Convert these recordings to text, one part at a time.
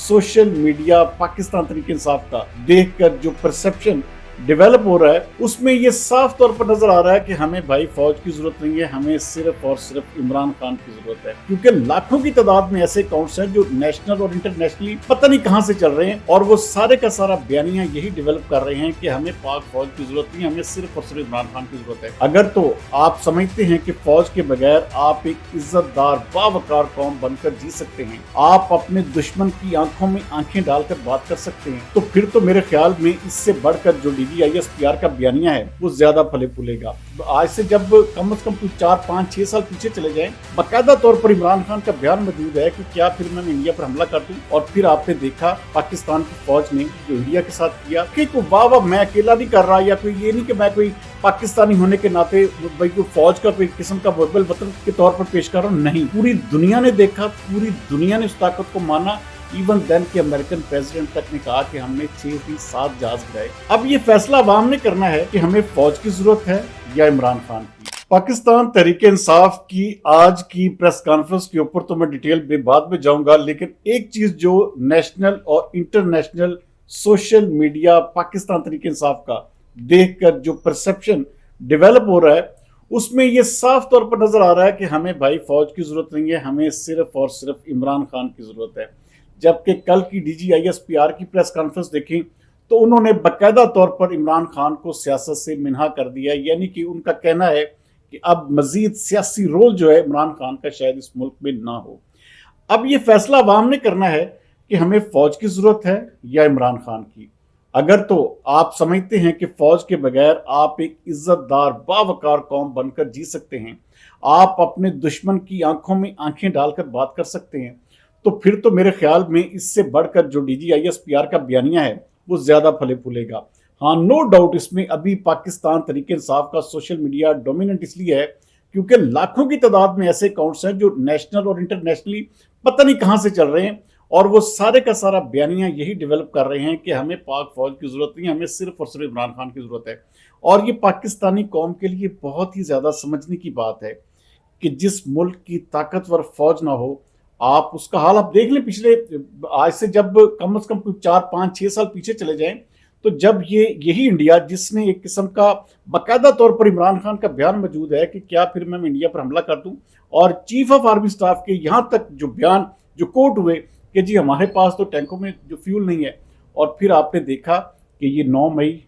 Social media Pakistan तरीके इंसाफ का देखकर जो परसेप्शन डेवलप हो रहा है उसमें ये साफ तौर पर नजर आ रहा है कि हमें भाई फौज की जरूरत नहीं है, हमें सिर्फ और सिर्फ इमरान खान की जरूरत है। क्योंकि लाखों की तादाद में ऐसे अकाउंट्स हैं जो नेशनल और इंटरनेशनली पता नहीं कहां से चल रहे हैं और वो सारे का सारा बयानिया यही डेवलप कर रहे हैं कि हमें पाक फौज की जरूरत नहीं, हमें सिर्फ और सिर्फ इमरान खान की जरूरत है। अगर तो आप समझते हैं कि फौज के बगैर आप एक इज्जतदार बावकार कौम बनकर जी सकते हैं, आप अपने दुश्मन की आंखों में आंखें डालकर बात कर सकते हैं, तो फिर तो मेरे ख्याल में इससे बढ़कर जो DGISPR का बयानिया है वो ज्यादा फले फूलेगा। आज से जब कम से कम 4, 5, 6 साल पीछे चले जाएं, बाकायदा तौर पर इमरान खान का बयान मौजूद है कि क्या फिर मैं इंडिया पर हमला कर दूं। और फिर आपने देखा पाकिस्तान की फौज ने जो इंडिया के साथ किया कि वाह मैं अकेला नहीं कर रहा, या कोई ये नहीं कि मैं कोई पाकिस्तानी होने के नाते भाई कोई फौज का कोई किस्म का मुहब्बल वतन के तौर पर पेश कर रहा हूं, नहीं। पूरी दुनिया ने देखा, पूरी दुनिया ने उस ताकत को माना। इवन देन के अमेरिकन प्रेसिडेंट तक ने कहा कि हमने 6 से 7 जहाज गिराए। अब ये फैसला अवाम ने करना है कि हमें फौज की जरूरत है या इमरान खान की। पाकिस्तान तहरीके इंसाफ की आज की प्रेस कॉन्फ्रेंस के ऊपर तो मैं डिटेल में बाद में जाऊंगा, लेकिन एक चीज जो नेशनल और इंटरनेशनल सोशल मीडिया पाकिस्तान तहरीके इंसाफ का देखकर जो परसेप्शन डेवलप हो रहा है उसमें ये साफ तौर पर नजर आ रहा है कि हमें भाई फौज की जरूरत नहीं है, हमें सिर्फ और सिर्फ इमरान खान की जरूरत है। जबकि कल की DGISPR की प्रेस कॉन्फ्रेंस देखी तो उन्होंने बाकायदा तौर पर इमरान खान को सियासत से मिन्हा कर दिया, यानी कि उनका कहना है कि अब मजीद सियासी रोल जो है इमरान खान का शायद इस मुल्क में ना हो। अब ये फैसला अवाम ने करना है कि हमें फौज की जरूरत है या इमरान खान की। अगर तो आप समझते हैं कि फौज के बगैर आप एक इज्जतदार बावकार कौम बनकर जी सकते हैं, आप अपने दुश्मन की आंखों में आंखें डालकर बात कर सकते हैं, तो फिर तो मेरे ख्याल में इससे बढ़कर जो DGISPR का बयानिया है वो ज्यादा फले फूलेगा। हाँ, नो डाउट इसमें अभी पाकिस्तान तहरीके इंसाफ का सोशल मीडिया डोमिनेंट इसलिए है क्योंकि लाखों की तादाद में ऐसे अकाउंट्स हैं जो नेशनल और इंटरनेशनली पता नहीं कहां से चल रहे हैं और वो सारे का सारा बयानिया यही डेवलप कर रहे हैं कि हमें पाक फौज की जरूरत नहीं, हमें सिर्फ और सिर्फ इमरान खान की जरूरत है। और ये पाकिस्तानी कौम के लिए बहुत ही ज्यादा समझने की बात है कि जिस मुल्क की ताकतवर फौज ना हो, आप उसका हाल आप देख लें। पिछले आज से जब कम से कम 4, 5, 6 साल पीछे चले जाएं, तो जब यही इंडिया जिसने एक किस्म का बाकायदा तौर पर इमरान खान का बयान मौजूद है कि क्या फिर मैं इंडिया पर हमला कर दूं, और चीफ ऑफ आर्मी स्टाफ के यहां तक जो बयान जो कोट हुए कि जी हमारे पास तो टैंकों में जो फ्यूल नहीं है। और फिर आपने देखा कि ये 9 मई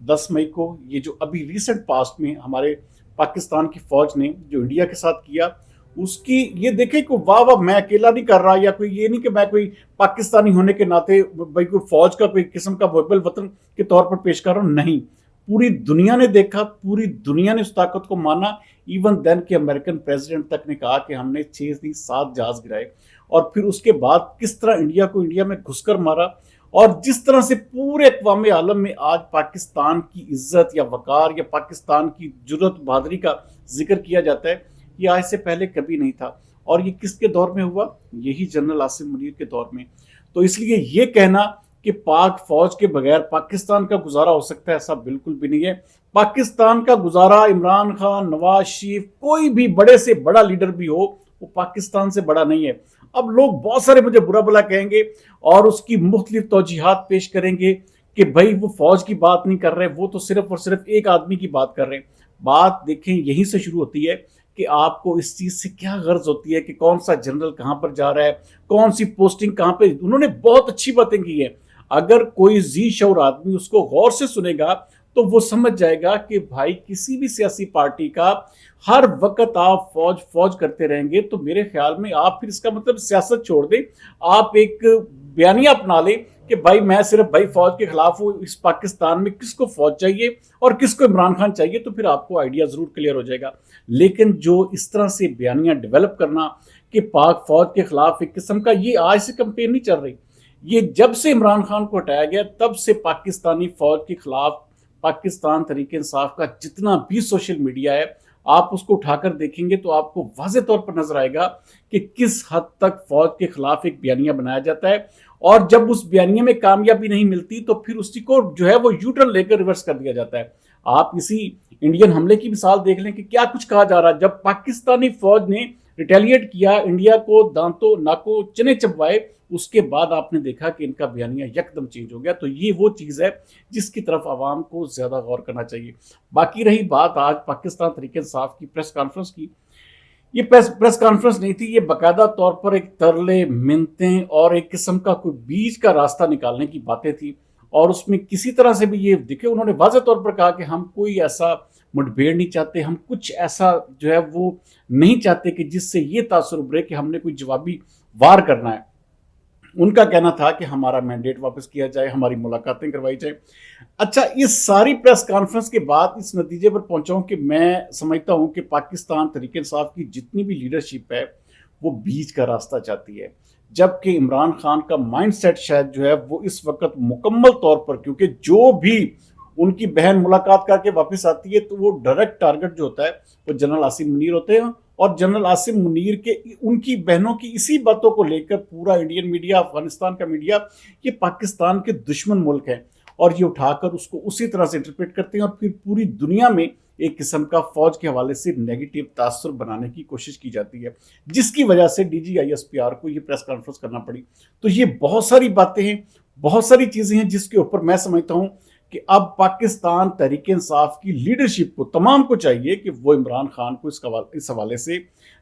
10 मई को ये जो अभी रिसेंट पास्ट में हमारे पाकिस्तान की फौज ने जो इंडिया के साथ किया, उसकी ये देखे कि वाह मैं अकेला नहीं कर रहा, या कोई ये नहीं कि मैं कोई पाकिस्तानी होने के नाते भाई कोई फौज का कोई किस्म का मुहब्बल वतन के तौर पर पेश कर रहा हूं, नहीं। पूरी दुनिया ने देखा, पूरी दुनिया ने उस ताकत को माना। इवन देन के अमेरिकन प्रेसिडेंट तक ने कहा कि हमने 6 से 7 जहाज गिराए। और फिर उसके बाद किस तरह इंडिया में घुसकर मारा, और जिस तरह से पूरे अक़वाम आलम में आज पाकिस्तान की इज्जत या वकार या पाकिस्तान की जुर्रत बहादुरी का जिक्र किया जाता है, ये आज से पहले कभी नहीं था। और ये किसके दौर में हुआ? यही जनरल आसिम मुनीर के दौर में। तो इसलिए ये कहना कि पाक फौज के बगैर पाकिस्तान का गुजारा हो सकता है, ऐसा बिल्कुल भी नहीं है। पाकिस्तान का गुजारा इमरान खान, नवाज शरीफ, कोई भी बड़े से बड़ा लीडर भी हो, वो पाकिस्तान से बड़ा नहीं है। अब लोग बहुत सारे मुझे बुरा भला कहेंगे और उसकी मुख्तलिफ तौजीहात पेश करेंगे कि भाई वो फौज की बात नहीं कर रहे, वो तो सिर्फ और सिर्फ एक आदमी की बात कर रहे हैं। बात देखें यहीं से शुरू होती है कि आपको इस चीज से क्या गर्ज होती है कि कौन सा जनरल कहां पर जा रहा है, कौन सी पोस्टिंग कहां पे। उन्होंने बहुत अच्छी बातें की है। अगर कोई जी शऊर आदमी उसको गौर से सुनेगा तो वो समझ जाएगा कि भाई किसी भी सियासी पार्टी का हर वक्त आप फौज फौज करते रहेंगे तो मेरे ख्याल में आप फिर इसका मतलब सियासत छोड़ दें, आप एक बयानिया अपना लें कि भाई मैं सिर्फ भाई फौज के खिलाफ हूँ। इस पाकिस्तान में किसको फौज चाहिए और किसको इमरान खान चाहिए, तो फिर आपको आइडिया जरूर क्लियर हो जाएगा। लेकिन जो इस तरह से बयानिया डेवलप करना कि पाक फौज के खिलाफ एक किस्म का, ये आज से कंपेन नहीं चल रही, ये जब से इमरान खान को हटाया गया तब से पाकिस्तानी फौज के खिलाफ पाकिस्तान तहरीके इंसाफ का जितना भी सोशल मीडिया है, आप उसको उठाकर देखेंगे तो आपको वाज़ेह तौर पर नजर आएगा कि किस हद तक फौज के खिलाफ एक बयानिया बनाया जाता है। और जब उस बयानिया में कामयाबी नहीं मिलती तो फिर उसी को जो है वो यूटर्न लेकर रिवर्स कर दिया जाता है। आप इसी इंडियन हमले की मिसाल देख लें कि क्या कुछ कहा जा रहा है। जब पाकिस्तानी फौज ने रिटेलिएट किया, इंडिया को दांतों नाकों चने चबवाए, उसके बाद आपने देखा कि इनका बयानिया यकदम चेंज हो गया। तो ये वो चीज़ है जिसकी तरफ आवाम को ज़्यादा गौर करना चाहिए। बाकी रही बात आज पाकिस्तान तहरीक इंसाफ की प्रेस कॉन्फ्रेंस की, ये प्रेस कॉन्फ्रेंस नहीं थी, ये बाकायदा तौर पर एक तरले मिन्नतें और एक किस्म का कोई बीच का रास्ता निकालने की बातें थी। और उसमें किसी तरह से भी ये दिखे, उन्होंने वाज़ेह तौर पर कहा कि हम कोई ऐसा मुठभेड़ नहीं चाहते, हम कुछ ऐसा जो है वो नहीं चाहते कि जिससे ये तासुर उभरे कि हमने कोई जवाबी वार करना है। उनका कहना था कि हमारा मैंडेट वापस किया जाए, हमारी मुलाकातें करवाई जाए। अच्छा, इस सारी प्रेस कॉन्फ्रेंस के बाद इस नतीजे पर पहुंचा हूं कि मैं समझता हूं कि पाकिस्तान तहरीक इंसाफ की जितनी भी लीडरशिप है वो बीच का रास्ता चाहती है, जबकि इमरान खान का माइंड सेट शायद जो है वो इस वक्त मुकम्मल तौर पर, क्योंकि जो भी उनकी बहन मुलाकात करके वापस आती है तो वो डायरेक्ट टारगेट जो होता है वो जनरल आसिम मुनीर होते हैं। और जनरल आसिम मुनीर के उनकी बहनों की इसी बातों को लेकर पूरा इंडियन मीडिया, अफगानिस्तान का मीडिया, ये पाकिस्तान के दुश्मन मुल्क हैं और ये उठाकर उसको उसी तरह से इंटरप्रेट करते हैं और फिर पूरी दुनिया में एक किस्म का फौज के हवाले से नेगेटिव तासुर बनाने की कोशिश की जाती है, जिसकी वजह से DGISPR को ये प्रेस कॉन्फ्रेंस करना पड़ी। तो ये बहुत सारी बातें हैं, बहुत सारी चीज़ें हैं जिसके ऊपर मैं समझता हूँ कि अब पाकिस्तान तहरीक इंसाफ की लीडरशिप को तमाम को चाहिए कि वो इमरान खान को इस हवाले से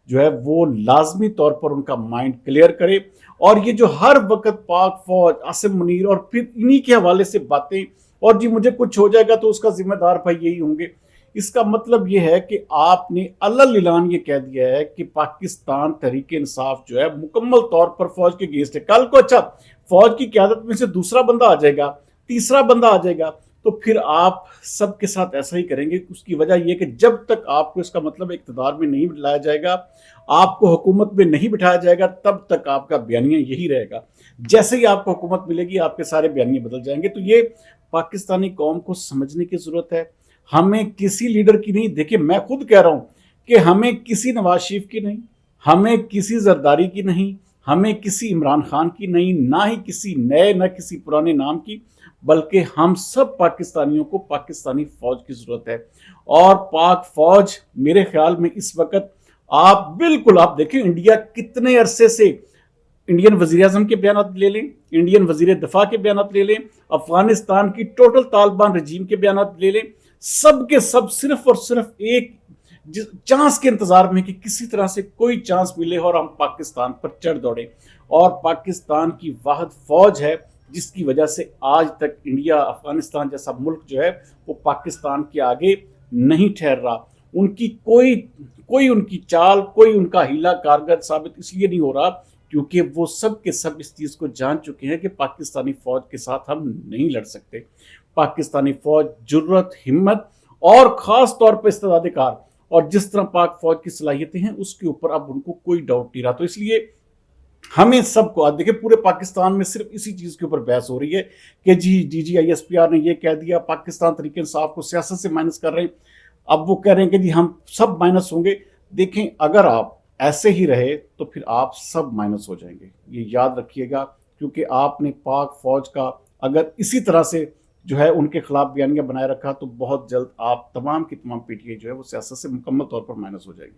जो है वो लाजमी तौर पर उनका माइंड क्लियर करे। और ये जो हर वक्त पाक फौज, आसिम मुनीर और फिर इन्हीं के हवाले से बातें, और जी मुझे कुछ हो जाएगा तो उसका जिम्मेदार भाई यही होंगे, इसका मतलब ये है कि आपने अल्ल इलान ये कह दिया है कि पाकिस्तान तहरीक इंसाफ जो है मुकम्मल तौर पर फौज के अगेंस्ट है। कल को अच्छा फौज की क्यादत में से दूसरा बंदा आ जाएगा, तीसरा बंदा आ जाएगा, तो फिर आप सबके साथ ऐसा ही करेंगे। उसकी वजह यह कि जब तक आपको इसका मतलब इक़्तिदार में नहीं लाया जाएगा, आपको हुकूमत में नहीं बिठाया जाएगा, तब तक आपका बयानिया यही रहेगा। जैसे ही आपको हुकूमत मिलेगी आपके सारे बयानिए बदल जाएंगे। तो ये पाकिस्तानी कौम को समझने की ज़रूरत है। हमें किसी लीडर की नहीं, देखिए मैं खुद कह रहा हूँ कि हमें किसी नवाज शरीफ की नहीं, हमें किसी जरदारी की नहीं, हमें किसी इमरान खान की नहीं, ना ही किसी नए ना किसी पुराने नाम की, बल्कि हम सब पाकिस्तानियों को पाकिस्तानी फौज की ज़रूरत है। और पाक फौज मेरे ख्याल में इस वक्त आप देखें इंडिया कितने अरसे से, इंडियन वज़ीर आज़म के बयान ले लें, इंडियन वज़ीर दफ़ा के बयान ले लें, अफगानिस्तान की टोटल तालिबान रजीम के बयान ले लें, सब के सब सिर्फ और सिर्फ एक चांस के इंतजार में कि किसी तरह से कोई चांस मिले और हम पाकिस्तान पर चढ़ दौड़े। और पाकिस्तान की वाहिद फौज है जिसकी वजह से आज तक इंडिया, अफगानिस्तान जैसा मुल्क जो है वो पाकिस्तान के आगे नहीं ठहर रहा। उनकी कोई उनकी चाल, कोई उनका हीला कारगर साबित इसलिए नहीं हो रहा क्योंकि वो सब के सब इस चीज़ को जान चुके हैं कि पाकिस्तानी फौज के साथ हम नहीं लड़ सकते। पाकिस्तानी फौज जुर्रत, हिम्मत और ख़ास तौर पर इस्तेदाद-ए-कार और जिस तरह पाक फौज की सलाहियतें हैं उसके ऊपर अब उनको कोई डाउट नहीं रहा। तो इसलिए हमें सबको आज देखिए पूरे पाकिस्तान में सिर्फ इसी चीज़ के ऊपर बहस हो रही है कि जी DGISPR ने ये कह दिया, पाकिस्तान तहरीक इंसाफ को सियासत से माइनस कर रहे हैं, अब वो कह रहे हैं कि जी हम सब माइनस होंगे। देखें अगर आप ऐसे ही रहे तो फिर आप सब माइनस हो जाएंगे, ये याद रखिएगा, क्योंकि आपने पाक फौज का अगर इसी तरह से जो है उनके खिलाफ बयानिया बनाए रखा तो बहुत जल्द आप तमाम की तमाम PTI जो है वो सियासत से मुकम्मल तौर पर माइनस हो जाएगी।